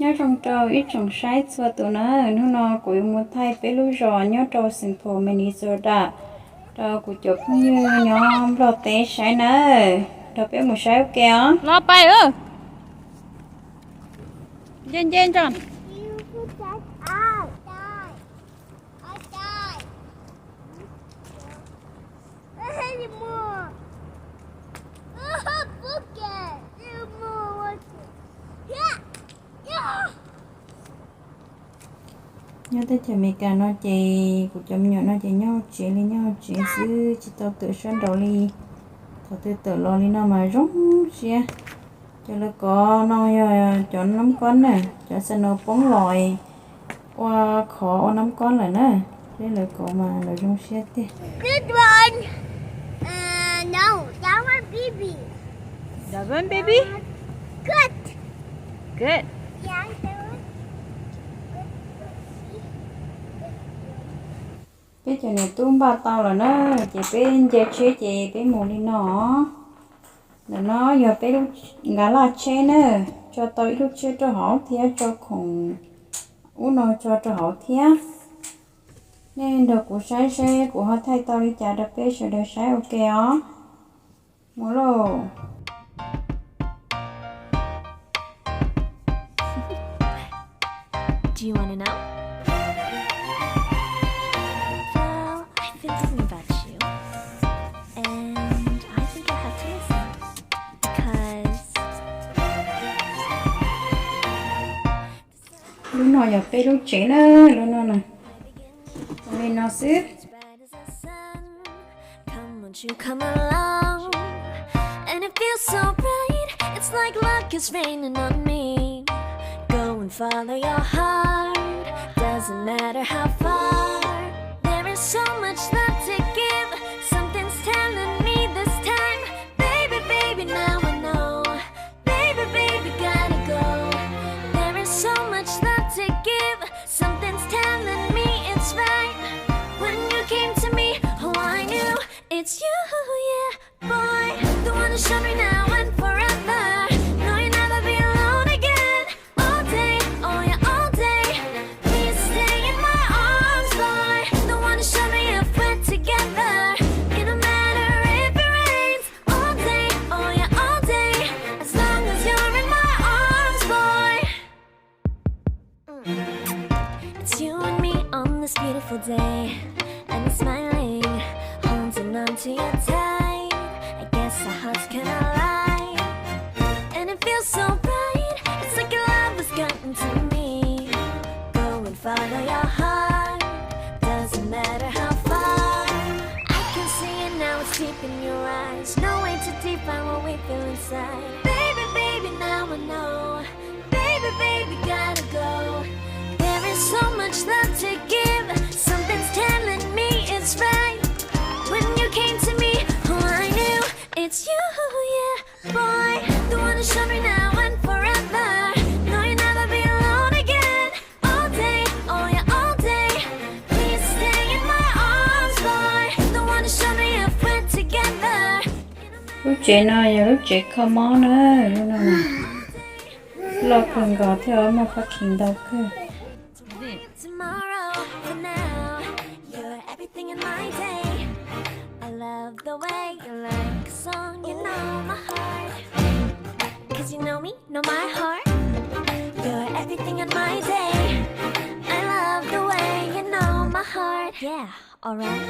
nhớ trong trâu ít trong sai xua tụi nó của một thay bé lú rò nhớ trâu simple Minnesota trâu của chụp như nhóm lo té sai nữa trâu bé một sai ok á lo bay ơ trên trên tròn nhớ tới chờ mẹ cả nó chị của chồng nhỏ nó chị nhau chị lên nhau chị xứ chị tao tự sơn đầu đi tao tự lo đi nó mà rống xia cho nó có nó cho nắm con nè cho xem nó bóng lòi qua khó nắm con lại nè thế là có mà nó rống xia thế. Good one. No, that one baby. That one baby Good. good Yeah, that one. Cái chỗ này tung ba tao là nó chị bên giờ chơi chị bên mù đi nó là nó giờ bên lúc ngã là chơi nữa cho tôi lúc chơi cho họ thia cho cùng uống nó cho họ thia nên được của sai xe của họ thay tao đi trả đập bé cho được sai ok á mua lô Do you want to know? Well, I've been thinking about you, and I think I have to listen because lúc nào giờ bé lúc trẻ nữa lúc nào nè bên nó xứ as bright as the sun, come won't you come along? And it feels so bright, it's like luck is raining on me. Go and follow your heart, doesn't matter how far. There is so much love to give, something's telling me this time. Baby, baby, now I know. Baby, baby, gotta go. There is so much love to give, something's telling me it's right. When you came to me, oh I knew it's you, yeah, boy. The one who showed me now and forever. No, you'll never be alone again. All day, oh yeah, all day. Please stay in my arms, boy. The one who showed me if we're together. It don't matter if it rains. All day, oh yeah, all day. As long as you're in my arms, boy. It's you and me on this beautiful day, and I'm smiling, holding on to you tight. I guess our hearts can align, and it feels so bright. It's like your love has gotten to me. Go and follow your heart, doesn't matter how far. I can see it now, it's deep in your eyes. No way to define what we feel inside. Baby, baby, now I know. Baby, baby, gotta go. There is so much love to give, something's telling me it's right. When you came to me, oh I knew it's you, yeah, boy. The one who showed me now and forever. No, you'll never be alone again. All day, oh yeah, all day. Please stay in my arms, boy. The one who showed me if we're together. lúc trẻ nó giờ lúc trẻ không món nữa lúc nào nè lo cần gõ theo mà phát triển đâu cơ Tomorrow, for now, you're everything in my day. I love the way you like a song, you know my heart. Cause you know me, know my heart. You're everything in my day. I love the way you know my heart. Yeah, alright.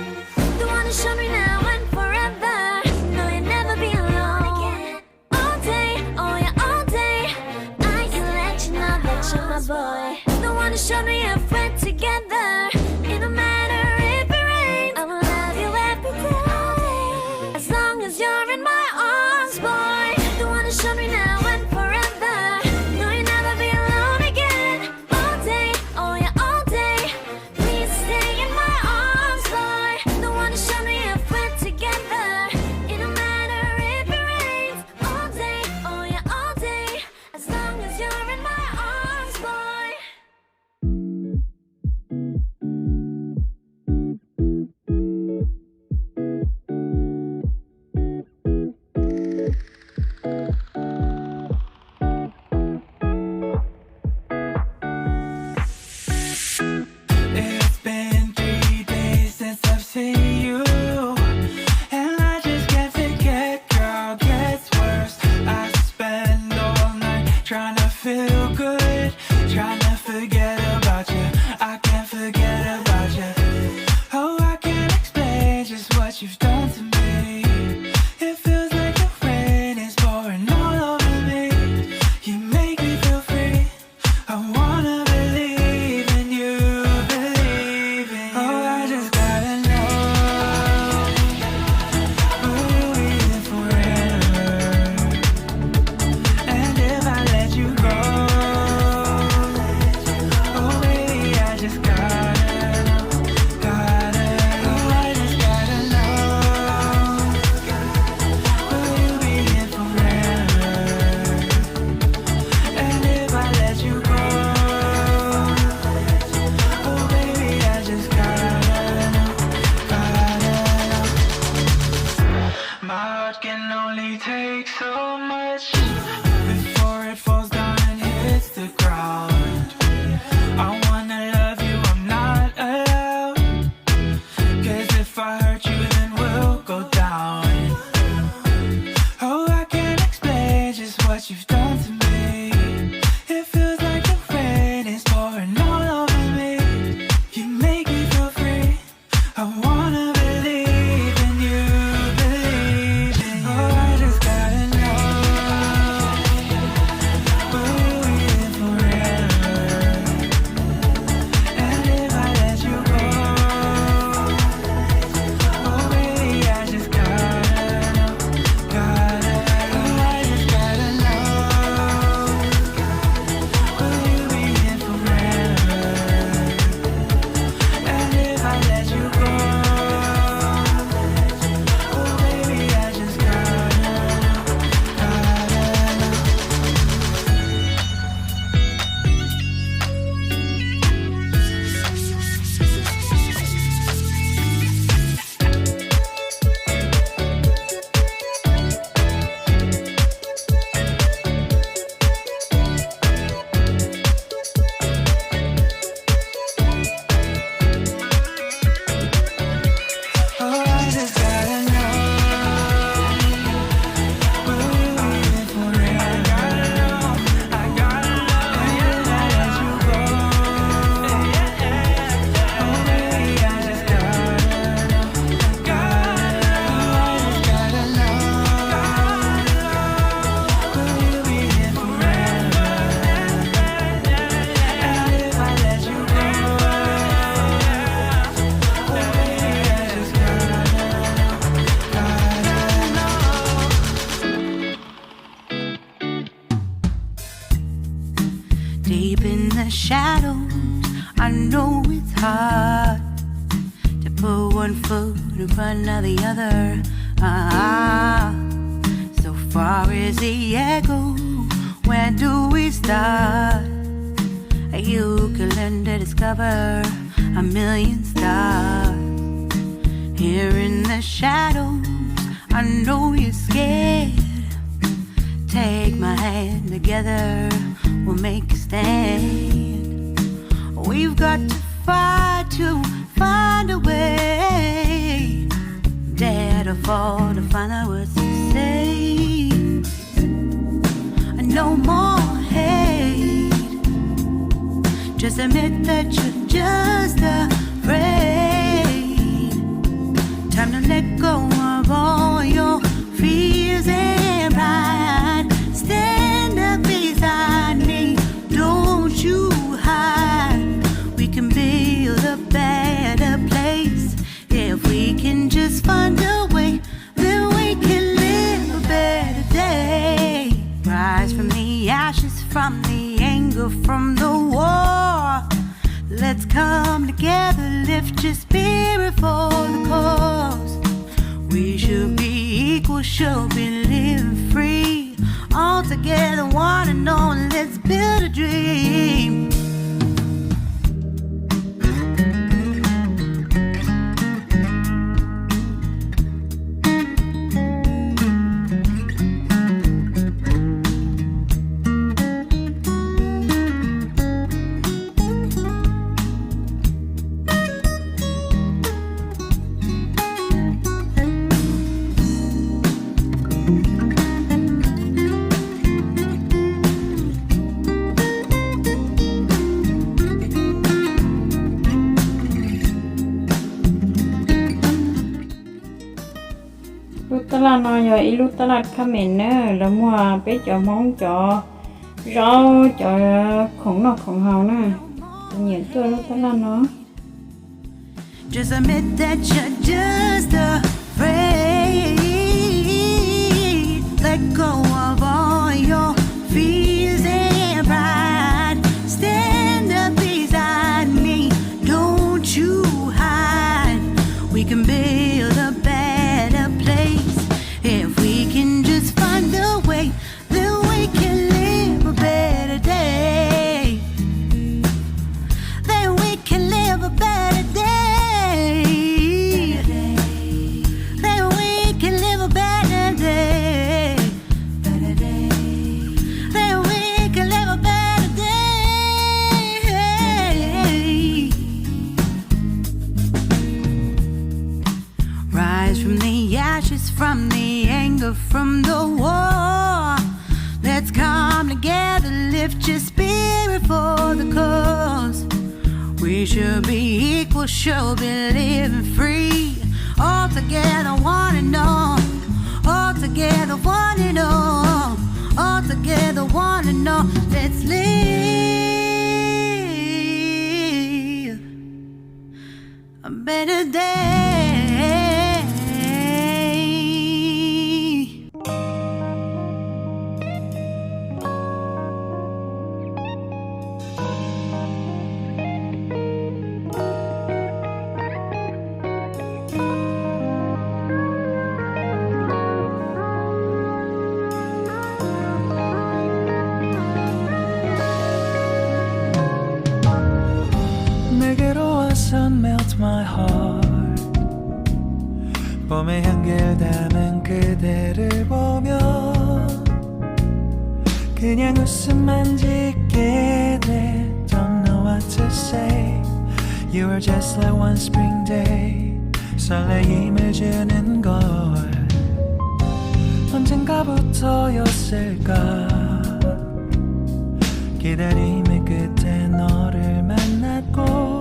The one who showed me now and forever. No, you'll never be alone again. All day, oh yeah, all day. I can let you know that you're my boy. The one who showed me if we're together. It don't matter if it rains. I will love you every day. As long as you're in my arms, boy. The one who showed me now and forever. No, you'll never be alone again. All day, oh yeah, all day. Please stay in my arms, boy. The one who showed me if we're together. It don't matter if it rains. All day, oh yeah, all day. As long as you're in my arms, boy. feel good. Trying to forget about you, I can't forget about you. Oh, I can't explain just what you've done to me. It feels like the rain is pouring all over me. You make me feel free. I wanna believe in you, believe in you. Oh, I just gotta know, will you be here forever? And if I let you go, oh baby, I just gotta know, oh I just gotta know, will you be here forever? And if I let you go, oh baby, I just gotta know, My heart can only take so much before it falls down and hits the ground. I wanna love you, I'm not allowed. 'Cause if I hurt you, then we'll go down. Oh, I can't explain just what you've done to me. It feels like the rain is pouring all over me. You make me feel free. I wanna believe in you, believe in you. Oh, I just gotta know, will you be here forever? And if I let you go, oh baby, I just gotta know, oh I just gotta know, will you be here forever? And if I let you go, oh baby, I just gotta know. Oh, I just gotta know, will you be here forever? I gotta know, I gotta know. And if I let you go, oh baby, I just gotta know, oh I just gotta know, will you be here forever? And if I let you go, oh baby, I just gotta know. Deep in the shadows, I know it's hard to put one foot in front of the other. So far as the echo, where do we start? You can learn to discover a million stars. Here in the shadows, I know you're scared. Take my hand, together we'll make a stand. We've got to fight to find a way. Dare to fall to find out what to say. No more hate. Just admit that you're just afraid. Time to let go of all your fears and pride. Stand up beside me, don't you hide. We can build a better place. If we can just find a way, then we can live a better day. Rise from the ashes, from the anger, from the war. Let's come together, lift your spirit for the cause. We should be equal, should be living free. All together, one and all, let's build a dream. là nó giờ ilu ta là comment nữa là mua bé cho món cho rau cho khổng nó khổng hào nè nhiều tôi lúc ta là nó Just admit that you're just afraid. Let go of all your fears and pride. Stand up beside me, don't you hide. We can build a better place if we can just find a way. Then we can live a better day. Then we can live a better day. Then we can live a better day. Then we can live a better day. Rise from the ashes, from the anger, from the war. Let's come together, lift your spirit for the cause. We should be equal, should be living free. All together, one and all. All together, one and all. All together, one and all. Let's live a better day. 내게로 와서 melt my heart. 봄의 향기를 담은 그대를 보며 그냥 웃음만 짓게 돼. Don't know what to say. You were just like one spring day. 설레임을 주는 걸 언젠가부터였을까. 기다림의 끝에 너를 만났고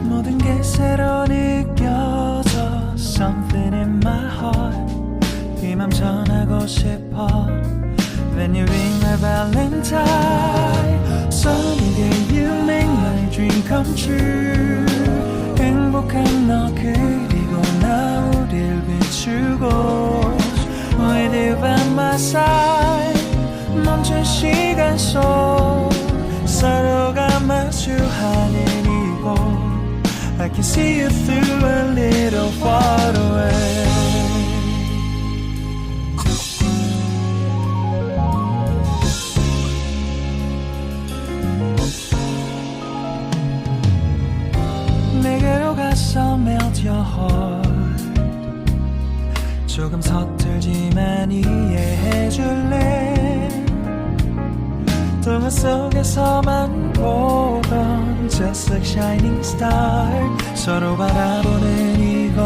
모든 게 새로 느껴져. Something in my heart. 이 맘 전하고 싶어. When you ring my valentine. Sunny day you make my dream come true. 행복한 너 그리고 나 우릴 비추고. With you by my side. 멈춘 시간 속 서로가 마주하는 이곳. I can see you through a little far away. 내게로 가서 melt your heart. 조금 서툴지만 이해해줄래. 동화 속에서만 보던 just like shining star. 서로 바라보는 이곳.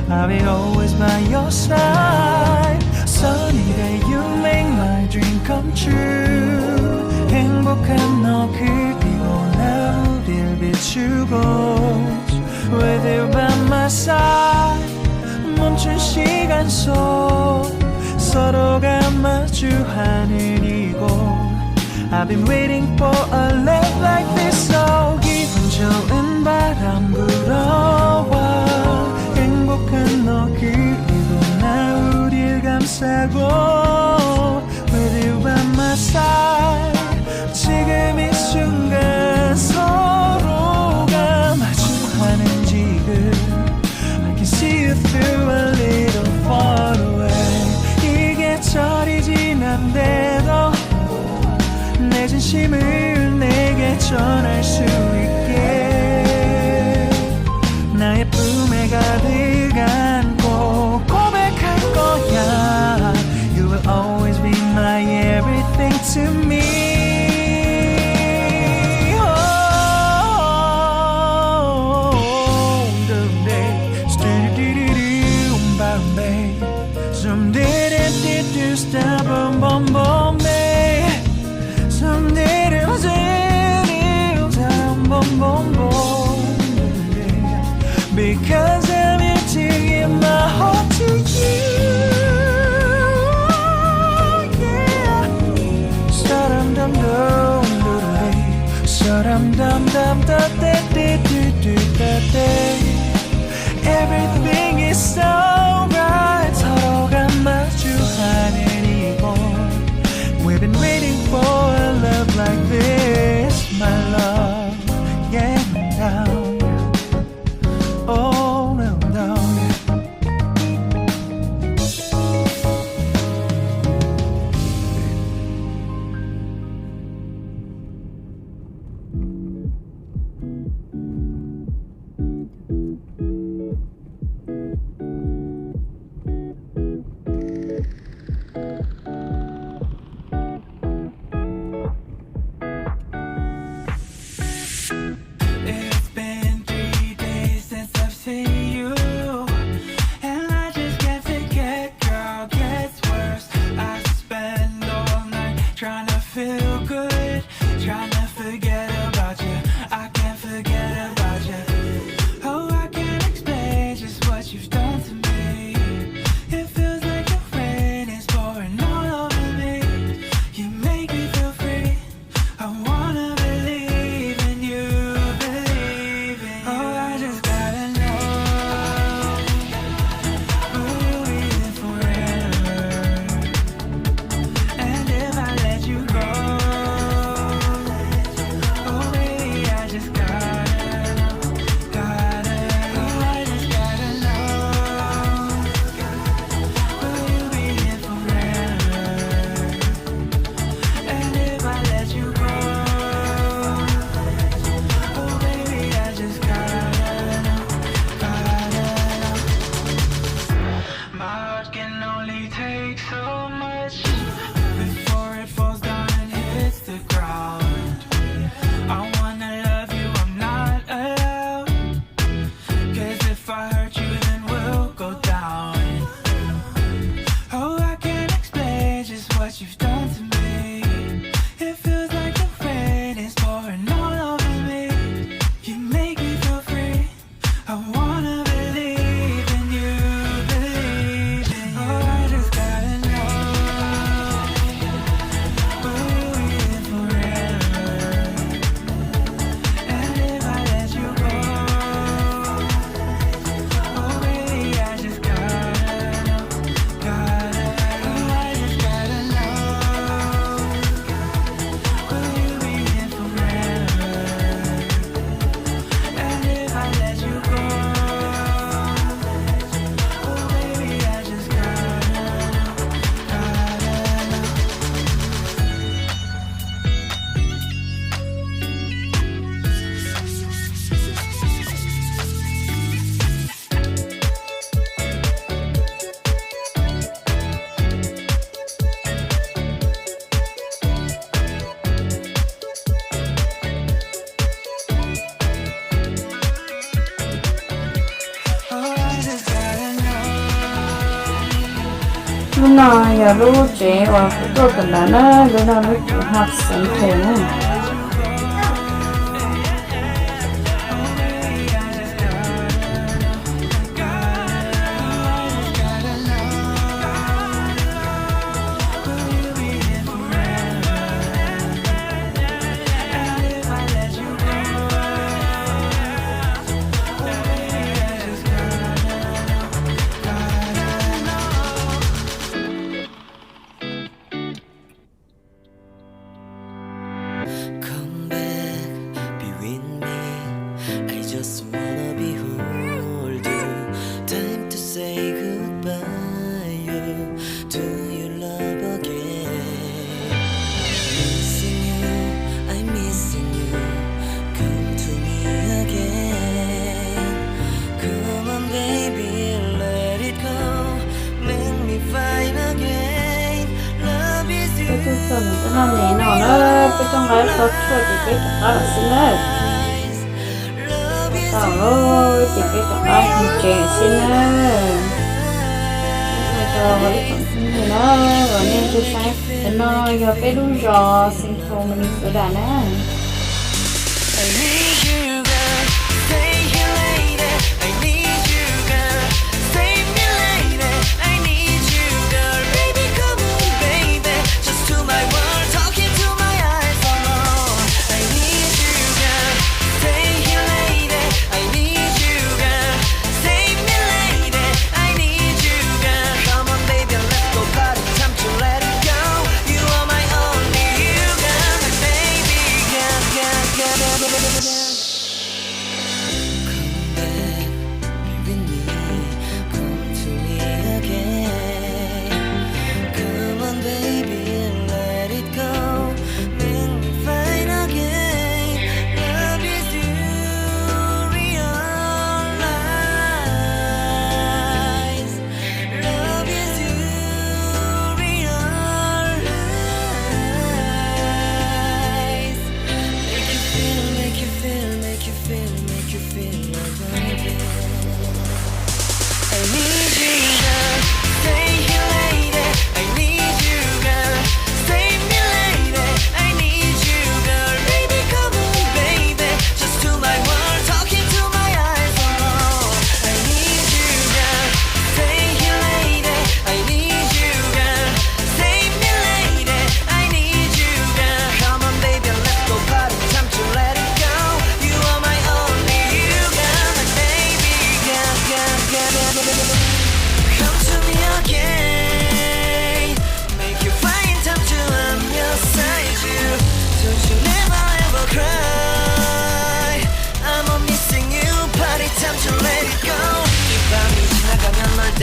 I'll be always by your side. Sunny day you make my dream come true. 행복한 너 그리고 나 우릴 비추고. With you by my side. 멈춘 시간 속 서로가 마주하는 이곳. I've been waiting for a love like this. So 기분 좋은 바람 불어와. 행복한 너 그리고 나 우릴 감싸고. With you by my side. 지금 이 순간 서로가 마주하는 지금. I can see you through a little far away. 이게 철이 지난데도 내 진심을 내게 전할 수 있게. 나의 품에 가득 안고 고백할 거야. You will always be my everything to me. Because I'm your tears. dum dum doodly. So dum dum dum da da da da da da. Everything is so right. 서로가 마주하는 이곳. We've been waiting for a love like this, my love. Yeah, now. Oh, no, no. It's been 3 days since I've seen you, and I just can't forget, girl, gets worse. I spend all night trying to feel good, trying to forget about you. I can't forget about you. Oh, I can't explain just what you've done to me. It feels like the rain is pouring all over me. You make me feel free. I wanna believe in you, believe in you. Oh, I just gotta know, will you be there forever? And if I let you go, oh baby, I just gotta know, oh, I just gotta know, will you be here forever? And if I let you go, oh baby, I just gotta know, My heart can only take so much before it falls down and hits the ground. I wanna love you, I'm not allowed, 'cause if I hurt you then we'll go down. Oh, I can't explain just what you've done to me. It feels like the rain is pouring all over me. You make me feel free. I wanna believe in you, believe in you. Oh, I just gotta know, will you be here forever? And if I let you go, oh baby, I just gotta know, oh, I just gotta know, will you be here forever? And if I let you go, oh baby, I just gotta know, oh, I just gotta know. Lúc nào giờ lúc trẻ và phụ tôi cần là nó lúc nào lúc trẻ học sinh thế nữa. Come back, be with me. I just wanna behold you. Time to say goodbye. You to your love again. Missing you, I'm missing you. Come to me again. Come on, baby, let it go. Make me fine again. Love is you. Cái tôi cần cái nó này nó cái trong đấy tôi chơi thì cái đó là xin đấy. Tao ơi, thì cái đó thì trẻ xin đấy. Rồi với cái gì nó rồi nên tôi sai nó giờ cái đu rò xin thôi mình sửa đàn á. I need you, girl. Stay here later. I need you, girl. Save me later. I need you, girl. Baby, come on, baby. Just to my world, talking to my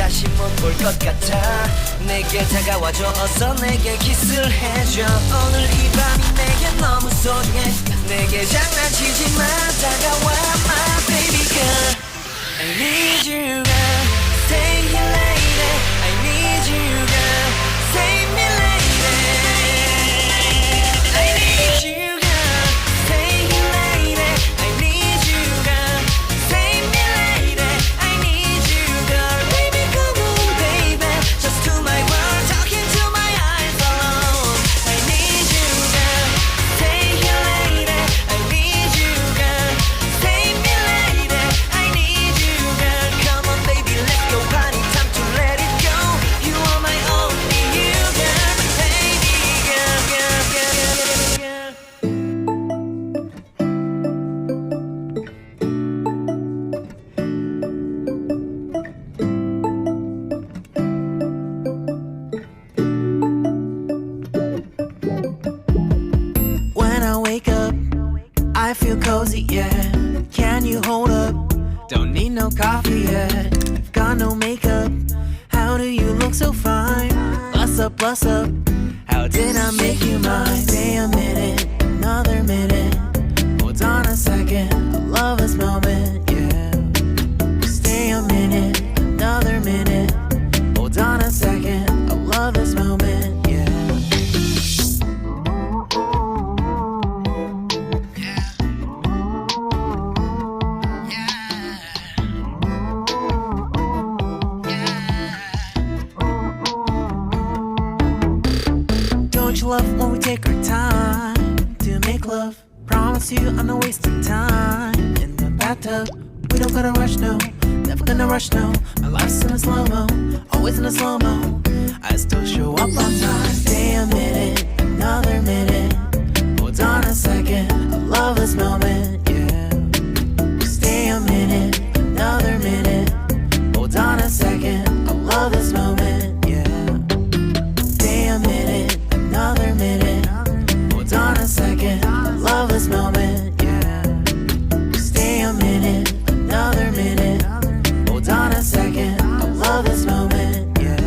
다시 못 볼 것 같아 내게 다가와줘 어서 내게 키스를 해줘 오늘 이 밤이 내게 너무 소중해 내게 장난치지 마 다가와 my baby girl I need you girl stay here lady I need you girl save me lady I need you girl stay here lady I need you girl save me lady I need you girl baby come on baby just to my world talking to my eyes alone I need you girl stay here lady I need you girl save me lady I need you girl come on baby let's go party time to let it go you are my only you girl baby girl girl girl girl When I wake up, I feel cozy, yeah. Can you hold up? Don't need no coffee yet. Got no makeup. How do you look so fine? Bust up, bust up. How did I make you mine? Stay a minute, another minute. Hold on a second, I love this moment, yeah. Stay a minute, another minute. Hold on a second, I love this moment, yeah. Don't you love when we take our time to make love? Promise you I'm not wasting time in the bathtub. We don't gotta rush, no. Never gonna rush, no. My life's in a slow-mo, always in a slow-mo. I still show up on time. Stay a minute, another minute. Hold on a second, I love this moment, yeah. Stay a minute, another minute. Hold on a second, I love this moment, yeah. Stay a minute, another minute. Hold on a second, I love this moment, yeah. Stay a minute, another minute. Hold on a second, I love this moment, yeah.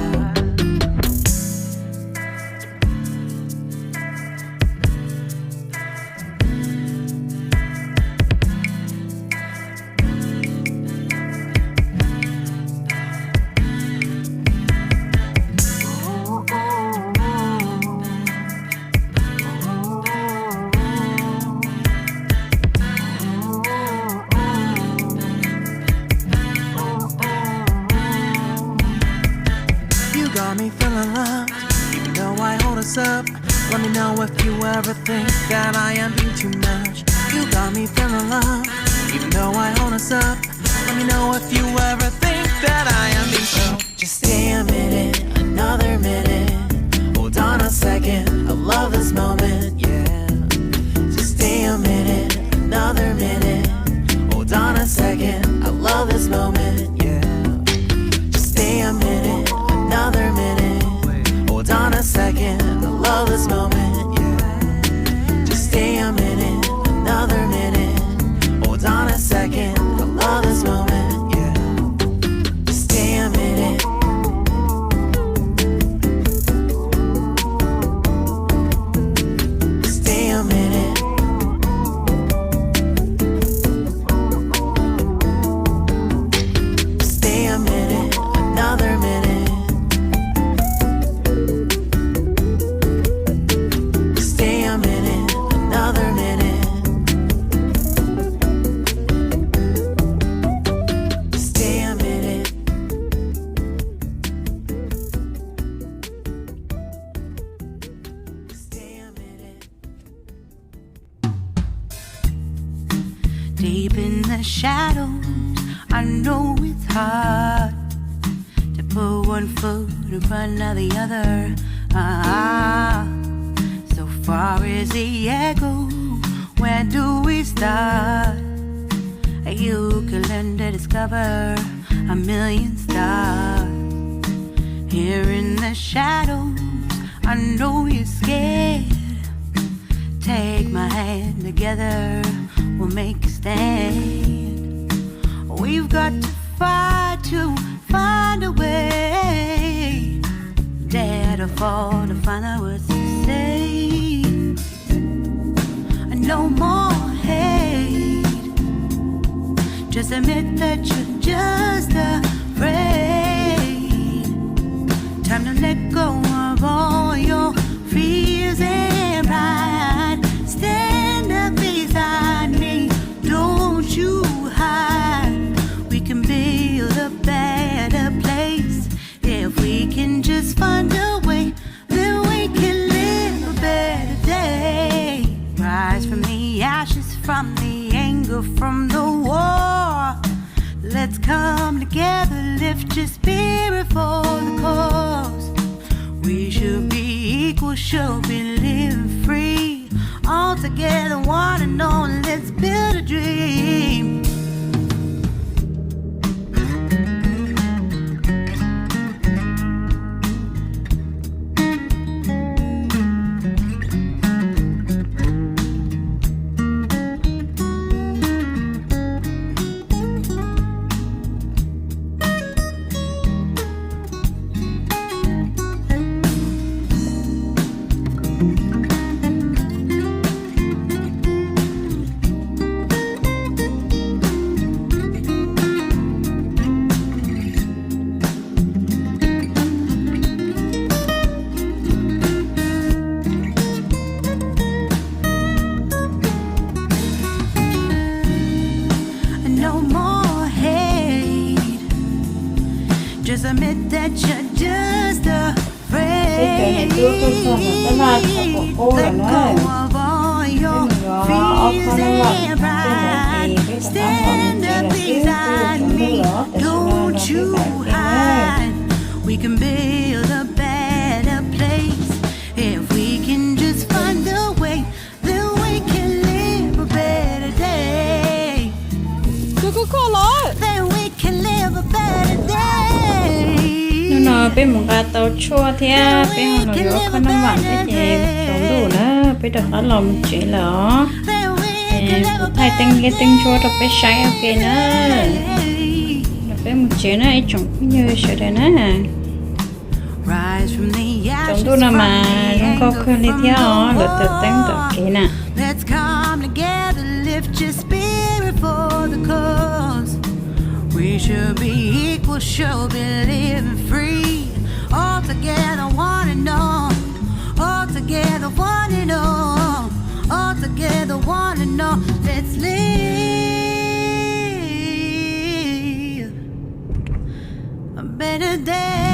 You got me feeling loved, even though I hold us up. Let me know if you ever think that I am being too much. You got me feeling loved, even though I hold us up. Let me know if you ever think that I am being so. Just stay a minute, another minute. Hold on a second, I love this moment, yeah. Just stay a minute, another minute. Hold on a second, I love this moment, yeah. Just stay a minute, another minute. Hold on a second, I love this moment, yeah. Just stay a minute, another minute. Hold on a second, I love this moment, yeah. Just stay a minute. Stay a minute. Stay a minute, another minute. Stay a minute, another minute. Stay a minute. Stay a minute. Deep in the shadows, I know it's hard to put one foot in front of the other. So far as the echo, where do we start? You can learn to discover a million stars. Here in the shadows, I know you're scared. Take my hand, together we'll make a stand. We've got to fight to find a way. Dare to fall to find out what to say. No more hate. Just admit that you're just afraid. Time to let go of all your fears and pride. Stand up beside me, don't you hide. We can build a better place. If we can just find a way, then we can live a better day. Rise from the ashes, from the anger, from the war. Let's come together, lift your spirit for the cause. We should be equal, should be living free. All together, one and all, let's build a dream. Just admit that you're just afraid. Let go of all your fears and pride. Stand up beside me, don't you hide. We can build a better place. If we can just find a way, then we can live a better day. Then we can live a better day. Nó bên một gà tàu chua thế bên nó có con nó mặn cái gì cũng đủ nữa bên đó nó làm chỉ là thay tinh chua đó bên sáng ok nữa bên một chế nó ấy trồng như thế đấy nè trồng đủ nào mà nó có khơi đi theo rồi tự tính tự kỹ nè. Let's come together, lift your spirit for the cause. We should be equal, should be living free. All together, one and all. All together, one and all. All together, one and all. Let's live a better day.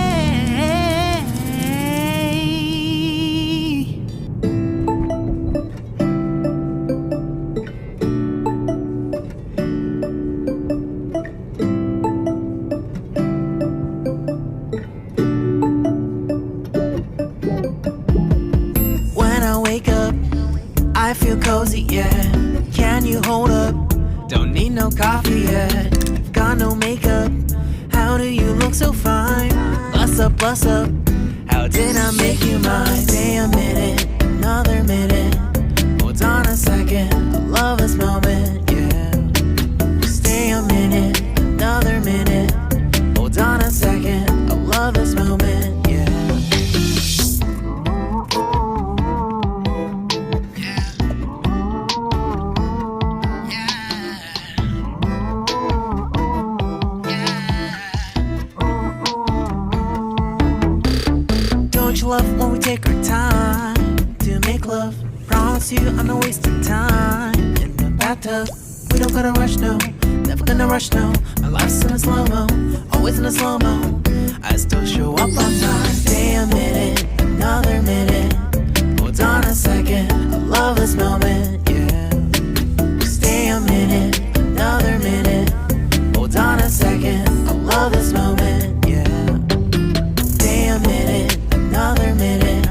I feel cozy, yeah. Can you hold up? Don't need no coffee yet. Got no makeup. How do you look so fine? Bust up, bust up. How did I make you mine? Stay a minute, another minute. Hold on a second, I love this moment, yeah. Stay a minute, another minute. Hold on a second, I love this moment, yeah. Love when we take our time to make love. Promise you I'm not wasting time in the bathtub. We don't gotta rush, no. Never gonna rush, no. My life's in a slow-mo, always in a slow-mo. I still show up on time. Stay a minute, another minute. Hold on a second, I love this moment, yeah. Stay a minute, another minute. Hold on a second, I love this moment, yeah. Stay a minute, another minute.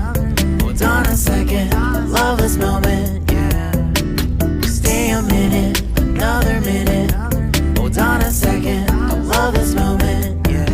Hold on a second, I love this moment, yeah. Stay a minute, another minute. Hold on a second, I love this moment, yeah.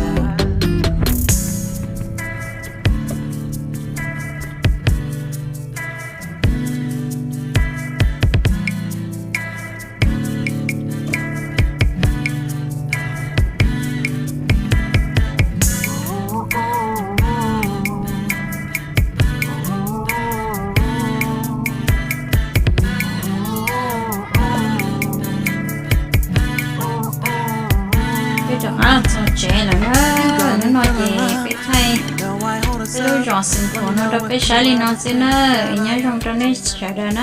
trẻ là nó nói gì biết thay Know I hold us cái đôi up. giọt sinh của nó đâu biết sai li nó xin nữa nhớ trong đó nên sợ đó nó